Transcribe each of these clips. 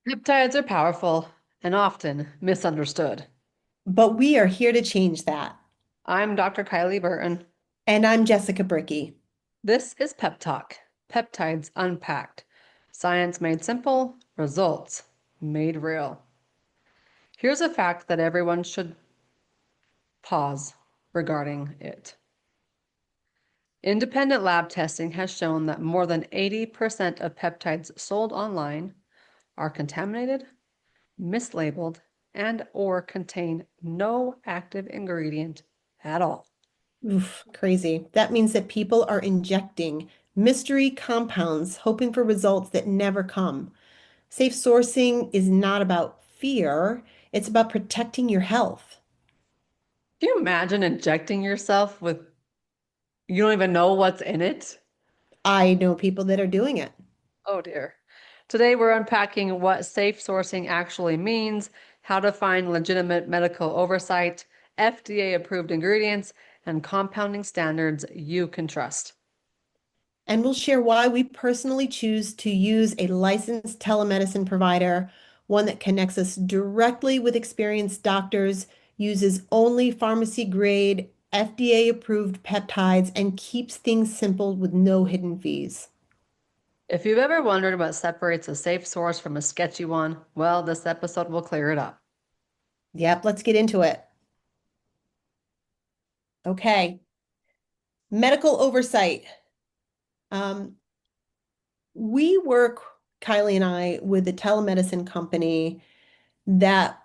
Peptides are powerful and often misunderstood. But we are here to change that. I'm Dr. Kylie Burton. And I'm Jessica Briecke. This is Pep Talk, Peptides Unpacked. Science made simple, results made real. Here's a fact that everyone should pause regarding it. Independent lab testing has shown that more than 80% of peptides sold online are contaminated, mislabeled, and or contain no active ingredient at all. Oof, crazy. That means that people are injecting mystery compounds, hoping for results that never come. Safe sourcing is not about fear, it's about protecting your health. Can you imagine injecting yourself with, you don't even know what's in it? I know people that are doing it. Oh dear. Today we're unpacking what safe sourcing actually means, how to find legitimate medical oversight, FDA approved ingredients, and compounding standards you can trust. And we'll share why we personally choose to use a licensed telemedicine provider, one that connects us directly with experienced doctors, uses only pharmacy grade, FDA approved peptides, and keeps things simple with no hidden fees. If you've ever wondered what separates a safe source from a sketchy one, well, this episode will clear it up. Yep, let's get into it. Okay. Medical oversight. Um, we work, Kylie and I, with a telemedicine company that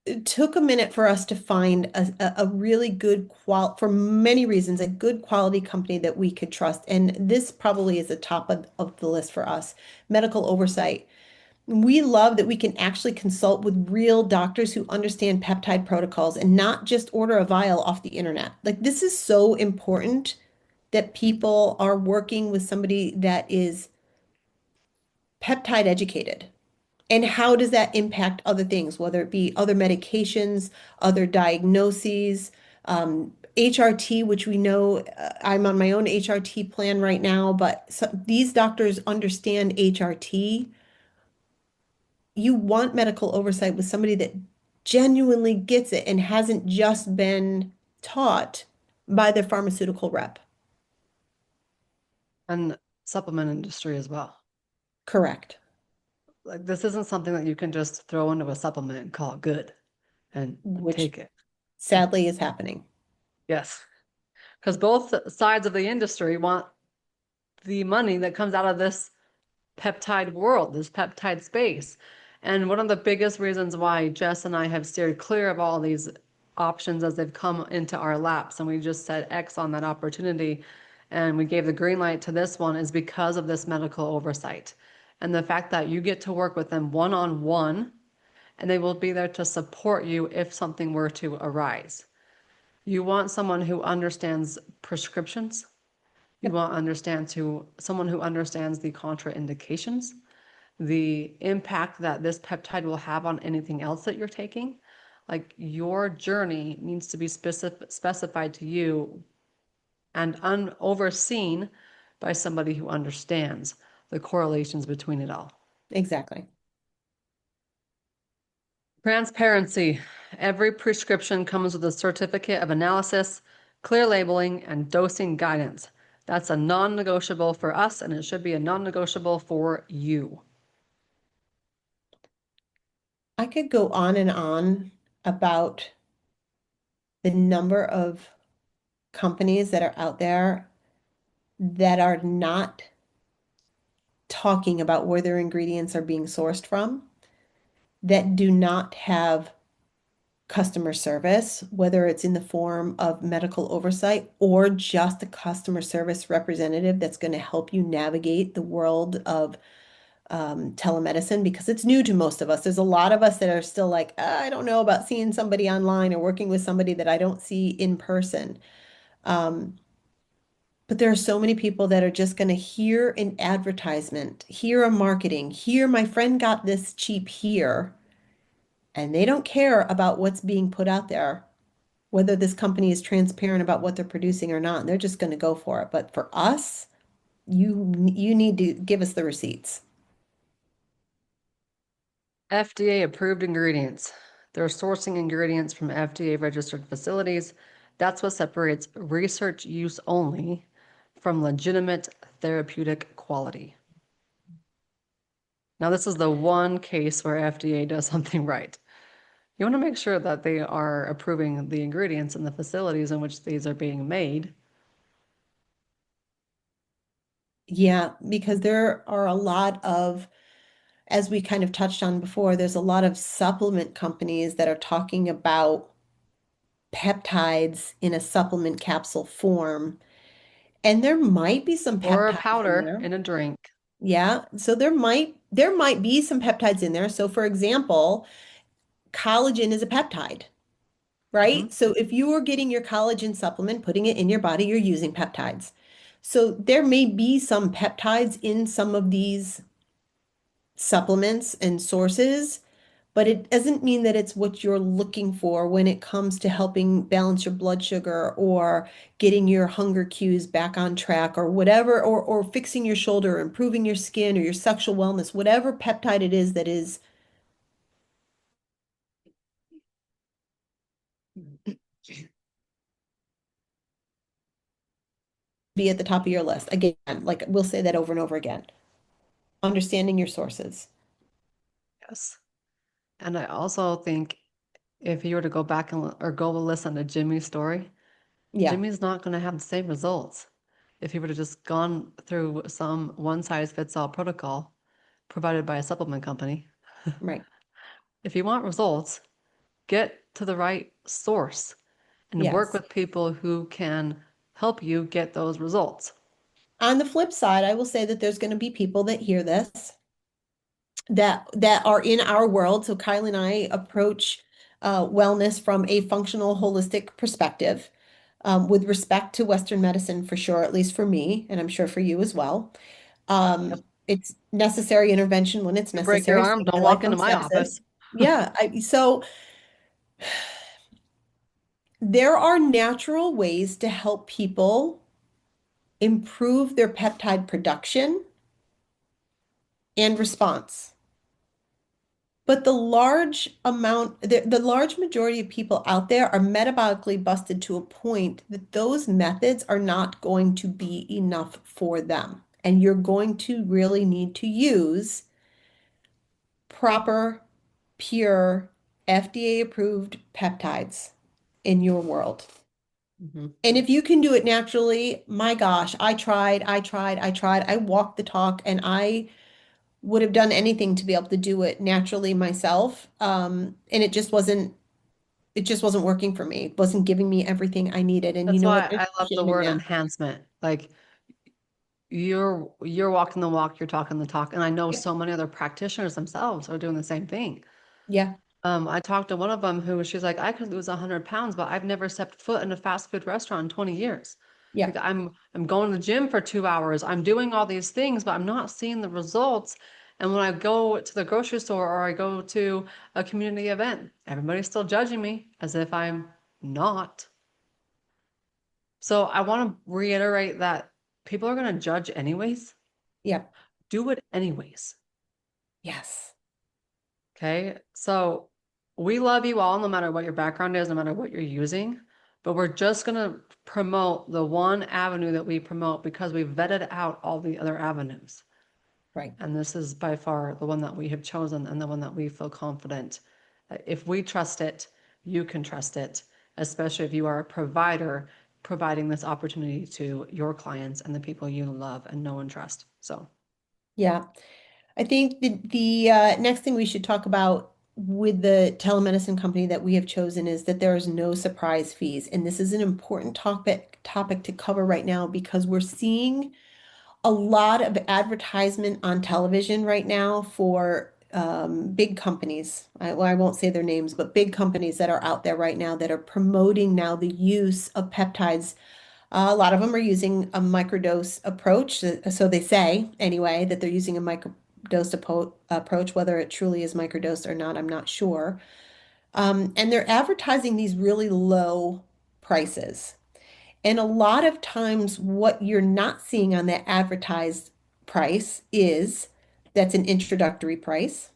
it took a minute for us to find a really good for many reasons, a good quality company that we could trust. And this probably is the top of the list for us, medical oversight. We love that we can actually consult with real doctors who understand peptide protocols and not just order a vial off the internet. Like, this is so important that people are working with somebody that is peptide educated. And how does that impact other things, whether it be other medications, other diagnoses, HRT, which we know I'm on my own HRT plan right now, but these doctors understand HRT. You want medical oversight with somebody that genuinely gets it and hasn't just been taught by their pharmaceutical rep. And supplement industry as well. Correct. Like this isn't something that you can just throw into a supplement and call it good and Which take it. sadly is happening. Yes, because both sides of the industry want the money that comes out of this peptide world, this peptide space. And one of the biggest reasons why Jess and I have steered clear of all these options as they've come into our laps, and we just said X on that opportunity, and we gave the green light to this one, is because of this medical oversight. And the fact that you get to work with them one on one, and they will be there to support you if something were to arise. You want someone who understands prescriptions. You Yep. want someone who understands the contraindications, the impact that this peptide will have on anything else that you're taking. Like your journey needs to be specified to you and overseen by somebody who understands the correlations between it all. Exactly. Transparency. Every prescription comes with a certificate of analysis, clear labeling, and dosing guidance. That's a non-negotiable for us, and it should be a non-negotiable for you. I could go on and on about the number of companies that are out there that are not talking about where their ingredients are being sourced from, that do not have customer service, whether it's in the form of medical oversight or just a customer service representative that's going to help you navigate the world of telemedicine because it's new to most of us. There's a lot of us that are still like, I don't know about seeing somebody online or working with somebody that I don't see in person. Um, But there are so many people that are just going to hear an advertisement, hear a marketing, hear my friend got this cheap here, and they don't care about what's being put out there, whether this company is transparent about what they're producing or not. And they're just going to go for it. But for us, you need to give us the receipts. FDA approved ingredients. They're sourcing ingredients from FDA registered facilities. That's what separates research use only from legitimate therapeutic quality. Now, this is the one case where FDA does something right. You want to make sure that they are approving the ingredients in the facilities in which these are being made. Yeah, because there are a lot of, as we kind of touched on before, there's a lot of supplement companies that are talking about peptides in a supplement capsule form. And there might be some Or a peptides in powder there. in a drink. Yeah, so there might be some peptides in there. So for example, collagen is a peptide, Mhm. right? So if you are getting your collagen supplement, putting it in your body, you're using peptides. So there may be some peptides in some of these supplements and sources, but it doesn't mean that it's what you're looking for when it comes to helping balance your blood sugar or getting your hunger cues back on track or whatever, or fixing your shoulder, or improving your skin or your sexual wellness, whatever peptide it is that is be at the top of your list. Again, like we'll say that over and over again. Understanding your sources. Yes. And I also think if you were to go back and or go listen to Jimmy's story, Yeah, Jimmy's not going to have the same results if he would have just gone through some one size fits all protocol provided by a supplement company. right. If you want results, get to the right source and work Yes. with people who can help you get those results. On the flip side, I will say that there's going to be people that hear this that are in our world. So Kylie and I approach wellness from a functional, holistic perspective, with respect to Western medicine for sure, at least for me, and I'm sure for you as well. Yep. It's necessary intervention when it's You break your necessary. arm, Save my don't life walk from into my sepsis. office. Yeah, so there are natural ways to help people improve their peptide production and response. But the large majority of people out there are metabolically busted to a point that those methods are not going to be enough for them. And you're going to really need to use proper, pure, FDA approved peptides in your world. Mhm. And if you can do it naturally, my gosh, I tried. I walked the talk and I would have done anything to be able to do it naturally myself. And it just wasn't working for me. It wasn't giving me everything I needed. And you That's know what? why There's I no love the shame in word that. enhancement. Like you're walking the walk, you're talking the talk. And I know Yeah. so many other practitioners themselves are doing the same thing. Yeah. I talked to one of them who she's like, I could lose 100 pounds, but I've never stepped foot in a fast food restaurant in 20 years. Yeah. Like I'm going to the gym for 2 hours. I'm doing all these things, but I'm not seeing the results. And when I go to the grocery store or I go to a community event, everybody's still judging me as if I'm not. So I want to reiterate that people are going to judge anyways. Yeah. Do it anyways. Yes. Okay. So we love you all, no matter what your background is, no matter what you're using, but we're just going to promote the one avenue that we promote because we've vetted out all the other avenues. Right. And this is by far the one that we have chosen and the one that we feel confident. If we trust it, you can trust it, especially if you are a provider providing this opportunity to your clients and the people you love and know and trust. So, Yeah. I think the next thing we should talk about with the telemedicine company that we have chosen is that there is no surprise fees. And this is an important topic to cover right now because we're seeing a lot of advertisement on television right now for big companies. Well, I won't say their names, but big companies that are out there right now that are promoting now the use of peptides. A lot of them are using a microdose approach. So they say, anyway, that they're using a microdose approach. Whether it truly is microdose or not, I'm not sure. And they're advertising these really low prices. And a lot of times, what you're not seeing on that advertised price is that's an introductory price.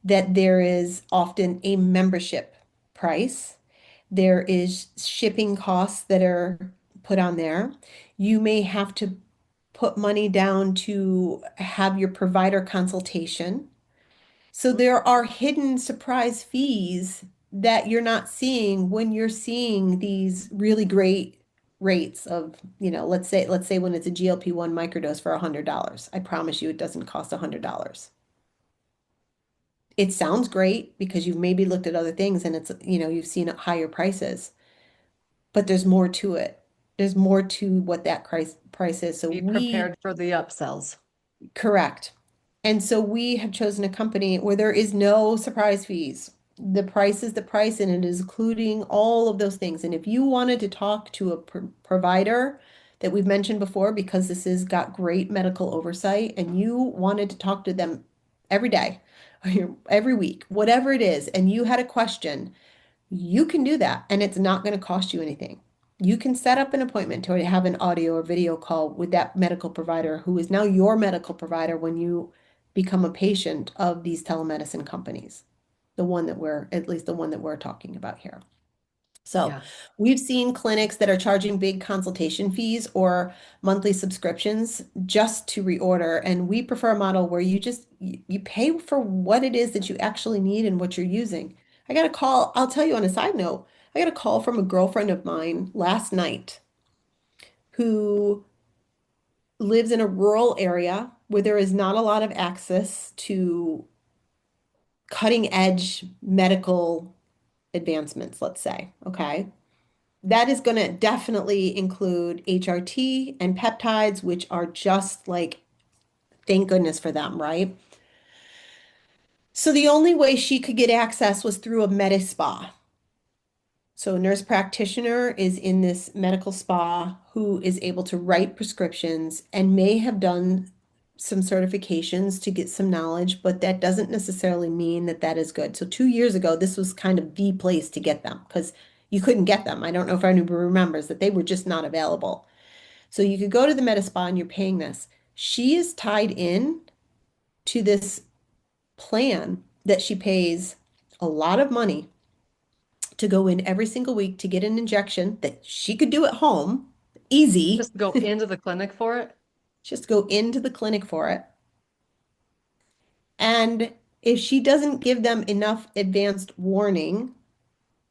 that there is often a membership price. There is shipping costs that are put on there. You may have to put money down to have your provider consultation. So there are hidden surprise fees that you're not seeing when you're seeing these really great rates of, let's say when it's a GLP-1 microdose for $100. I promise you it doesn't cost $100. It sounds great because you've maybe looked at other things and you've seen higher prices, but there's more to it. There's more to what that price is. So Be we prepared for the upsells. Correct. And so we have chosen a company where there is no surprise fees. The price is the price, and it is including all of those things. And if you wanted to talk to a provider that we've mentioned before, because this has got great medical oversight, and you wanted to talk to them every day, or every week, whatever it is, and you had a question, you can do that, and it's not going to cost you anything. You can set up an appointment to have an audio or video call with that medical provider who is now your medical provider when you become a patient of these telemedicine companies, at least the one that we're talking about here. So Yeah. we've seen clinics that are charging big consultation fees or monthly subscriptions just to reorder. And we prefer a model where you pay for what it is that you actually need and what you're using. I got a call, I'll tell you on a side note, I got a call from a girlfriend of mine last night who lives in a rural area where there is not a lot of access to cutting edge medical advancements, let's say. Okay. That is going to definitely include HRT and peptides, which are just like, thank goodness for them, right? So the only way she could get access was through a med spa. So a nurse practitioner is in this medical spa who is able to write prescriptions and may have done some certifications to get some knowledge, but that doesn't necessarily mean that that is good. So 2 years ago, this was kind of the place to get them because you couldn't get them. I don't know if anybody remembers that they were just not available. So you could go to the med spa and you're paying this. She is tied in to this plan that she pays a lot of money to go in every single week to get an injection that she could do at home, easy, Just go into the clinic for it. just go into the clinic for it. And if she doesn't give them enough advanced warning,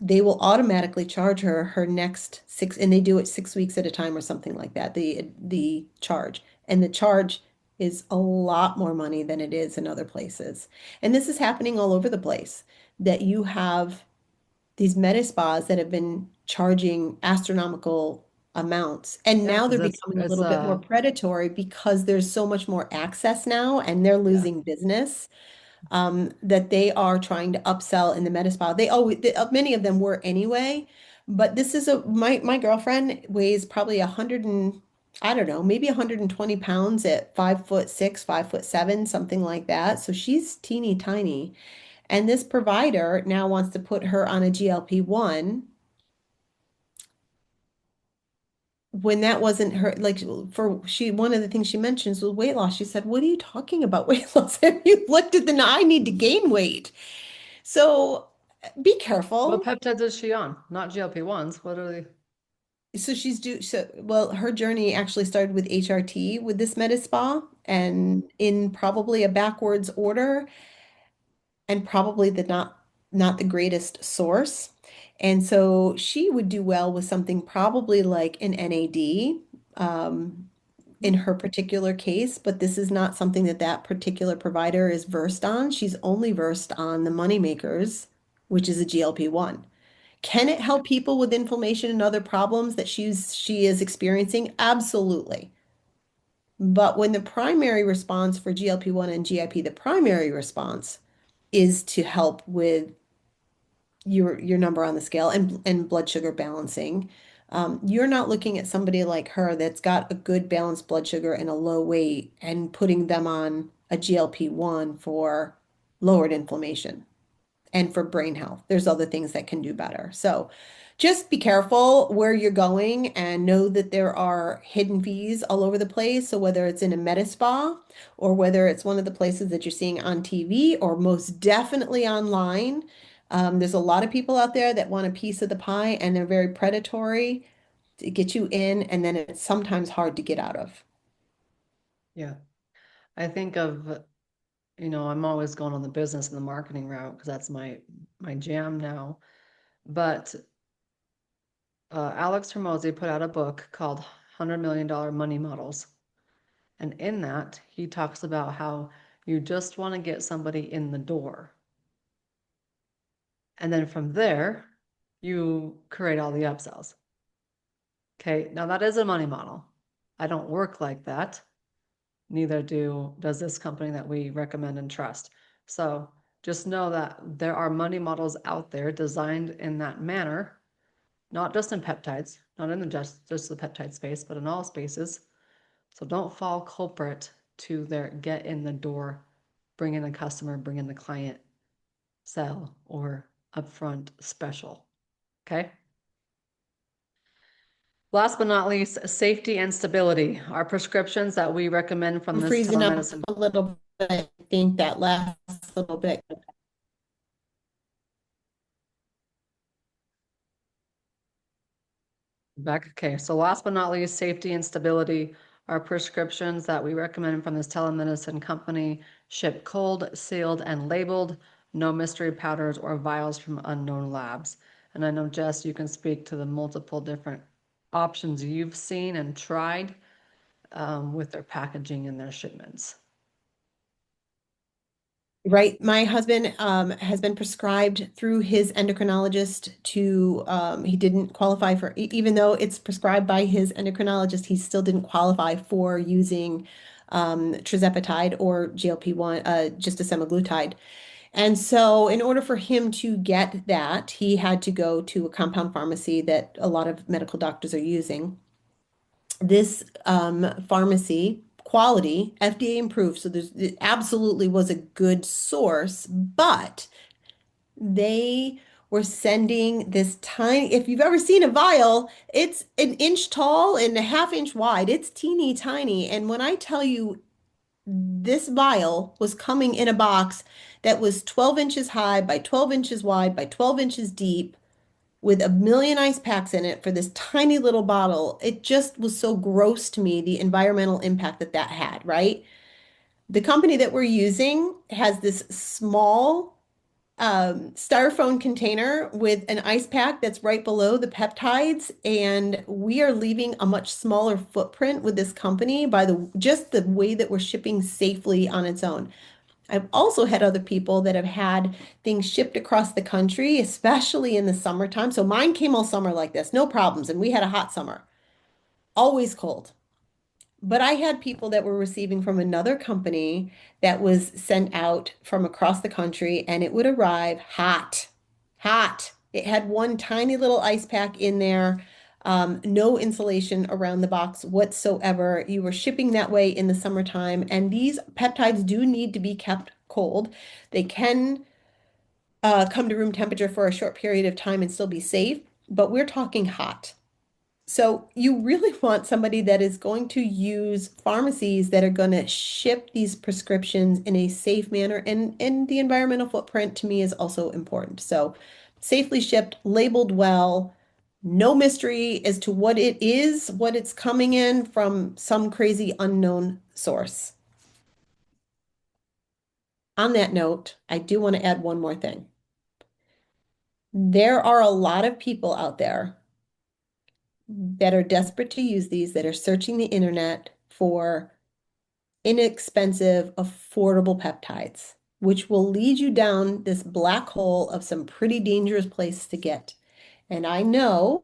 they will automatically charge her next six, and they do it 6 weeks at a time or something like that, the charge. And the charge is a lot more money than it is in other places. And this is happening all over the place, that you have these med spas that have been charging astronomical amounts. And Yeah, now they're because becoming a it's little bit more predatory because there's so much more access now and they're yeah. losing business, that they are trying to upsell in the med spa. Many of them were anyway, but this is my girlfriend weighs probably 100 and I don't know, maybe 120 pounds at 5'6", 5'7", something like that. So she's teeny tiny. And this provider now wants to put her on a GLP-1 when that wasn't her, like one of the things she mentions was weight loss. She said, "What are you talking about weight loss? Have you looked at I need to gain weight." So be What careful. peptides is she on? Not GLP-1s. What are they? Well, her journey actually started with HRT with this med spa and in probably a backwards order and probably not the greatest source. And so she would do well with something probably like an NAD in her particular case, but this is not something that that particular provider is versed on. She's only versed on the money makers, which is a GLP-1. Can it help people with inflammation and other problems that she is experiencing? Absolutely. But when the primary response for GLP-1 and GIP, the primary response is to help with your number on the scale and blood sugar balancing. You're not looking at somebody like her that's got a good balanced blood sugar and a low weight and putting them on a GLP-1 for lowered inflammation. and for brain health. There's other things that can do better. So just be careful where you're going and know that there are hidden fees all over the place. So whether it's in a med spa or whether it's one of the places that you're seeing on TV or most definitely online, there's a lot of people out there that want a piece of the pie and they're very predatory to get you in, and then it's sometimes hard to get out of. Yeah. I think of, I'm always going on the business and the marketing route because that's my jam now. But Alex Hormozi put out a book called $100 Million Money Models. And in that, he talks about how you just want to get somebody in the door. And then from there, you create all the upsells. Okay, now that is a money model. I don't work like that. Neither does this company that we recommend and trust. So just know that there are money models out there designed in that manner, not just in peptides, not in just the peptide space, but in all spaces. So don't fall culprit to their get in the door, bring in a customer, bring in the client, sell, or upfront special. Okay. Last but not least, safety and stability are prescriptions that we recommend from I'm this freezing up telemedicine. a little bit. I think that last little bit. Back, okay, so last but not least, safety and stability are prescriptions that we recommend from this telemedicine company, shipped cold, sealed, and labeled, no mystery powders or vials from unknown labs. And I know, Jess, you can speak to the multiple different options you've seen and tried with their packaging and their shipments. Right. My husband has been prescribed through his endocrinologist to, he didn't qualify for, even though it's prescribed by his endocrinologist, he still didn't qualify for using tirzepatide or GLP-1, just a semaglutide. And so, in order for him to get that, he had to go to a compound pharmacy that a lot of medical doctors are using. This pharmacy, quality, FDA approved, so it absolutely was a good source, but they were sending this tiny, if you've ever seen a vial, it's an inch tall and a half inch wide. It's teeny tiny. And when I tell you this vial was coming in a box that was 12 inches high by 12 inches wide by 12 inches deep with a million ice packs in it for this tiny little bottle. It just was so gross to me, the environmental impact that that had, right? The company that we're using has this small styrofoam container with an ice pack that's right below the peptides, and we are leaving a much smaller footprint with this company by the just the way that we're shipping safely on its own. I've also had other people that have had things shipped across the country, especially in the summertime. So mine came all summer like this, no problems, and we had a hot summer, always cold. But I had people that were receiving from another company that was sent out from across the country, and it would arrive hot, hot. It had one tiny little ice pack in there, no insulation around the box whatsoever. You were shipping that way in the summertime, and these peptides do need to be kept cold. They can come to room temperature for a short period of time and still be safe, but we're talking hot. So you really want somebody that is going to use pharmacies that are going to ship these prescriptions in a safe manner. And the environmental footprint to me is also important. So safely shipped, labeled well, no mystery as to what it is, what it's coming in from some crazy unknown source. On that note, I do want to add one more thing. There are a lot of people out there that are desperate to use these, that are searching the internet for inexpensive, affordable peptides, which will lead you down this black hole of some pretty dangerous place to get. And I know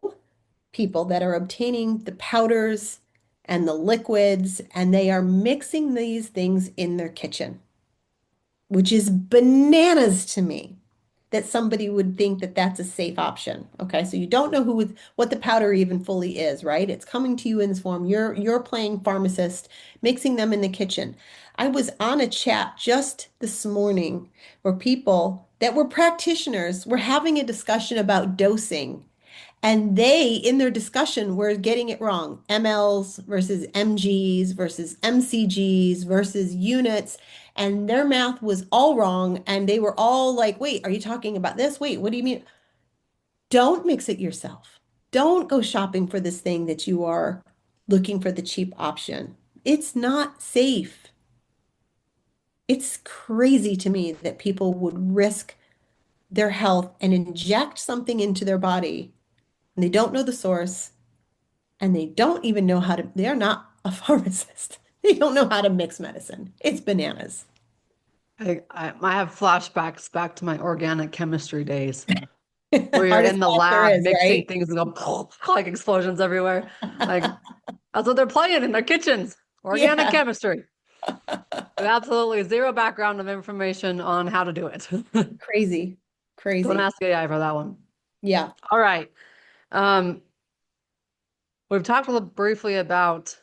people that are obtaining the powders and the liquids, and they are mixing these things in their kitchen, which is bananas to me. that somebody would think that that's a safe option. Okay, so you don't know what the powder even fully is, right? It's coming to you in this form. You're playing pharmacist, mixing them in the kitchen. I was on a chat just this morning where people that were practitioners were having a discussion about dosing. And they, in their discussion, were getting it wrong. MLs versus MGs versus MCGs versus units. And their math was all wrong. And they were all like, wait, are you talking about this? Wait, what do you mean? Don't mix it yourself. Don't go shopping for this thing that you are looking for the cheap option. It's not safe. It's crazy to me that people would risk their health and inject something into their body and they don't know the source and they don't even know how to, they're not a pharmacist. They don't know how to mix medicine. It's bananas. I have flashbacks back to my organic chemistry days where you're Hardest in the class there lab is, mixing right? things and go like explosions everywhere. Like that's what they're playing in their kitchens. Organic Yeah, chemistry. With absolutely zero background of information on how to do it. crazy, Don't crazy. ask AI for that one. Yeah, All right. Um, we've talked a little briefly about,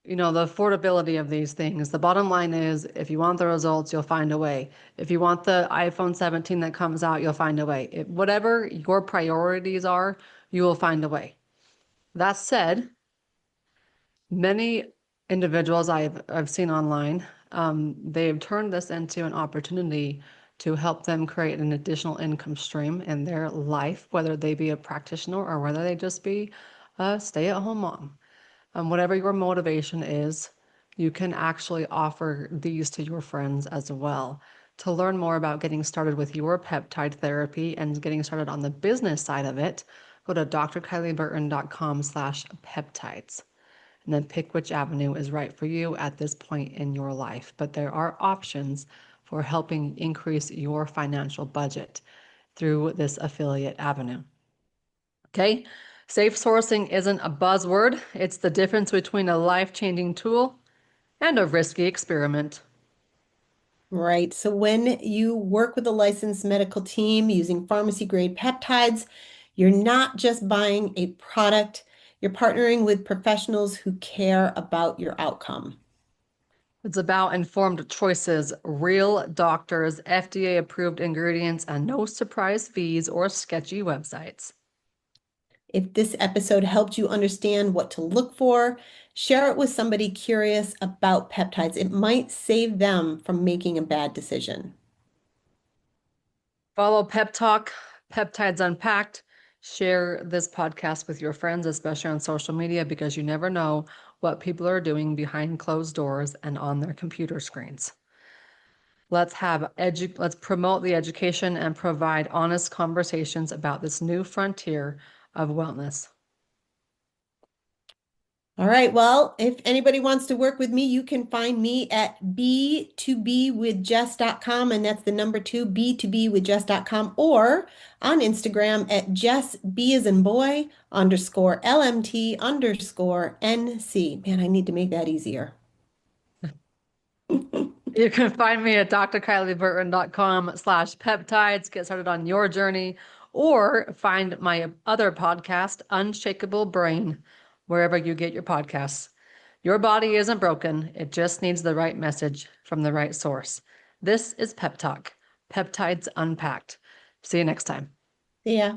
the affordability of these things. The bottom line is if you want the results, you'll find a way. If you want the iPhone 17 that comes out, you'll find a way. Whatever your priorities are, you will find a way. That said, many individuals I've seen online, they've turned this into an opportunity to help them create an additional income stream in their life, whether they be a practitioner or whether they just be a stay-at-home mom. Whatever your motivation is, you can actually offer these to your friends as well. To learn more about getting started with your peptide therapy and getting started on the business side of it, go to drkylieburton.com/peptides and then pick which avenue is right for you at this point in your life. But there are options for helping increase your financial budget through this affiliate avenue. Okay, safe sourcing isn't a buzzword, it's the difference between a life-changing tool and a risky experiment. right. So when you work with a licensed medical team using pharmacy grade peptides, you're not just buying a product, you're partnering with professionals who care about your outcome. It's about informed choices, real doctors, FDA approved ingredients, and no surprise fees or sketchy websites. If this episode helped you understand what to look for, share it with somebody curious about peptides. It might save them from making a bad decision. Follow Pep Talk, Peptides Unpacked. Share this podcast with your friends, especially on social media, because you never know what people are doing behind closed doors and on their computer screens. Let's promote the education and provide honest conversations about this new frontier of wellness. All right. Well, if anybody wants to work with me, you can find me at b2bwithjess.com, and that's the number two, b2bwithjess.com, or on Instagram at Jess B as in boy underscore LMT underscore NC. Man, I need to make that easier. You can find me at drkylieburton.com/peptides. Get started on your journey, or find my other podcast, Unshakable Brain, wherever you get your podcasts. Your body isn't broken. It just needs the right message from the right source. This is Pep Talk, Peptides Unpacked. See you next time. Yeah.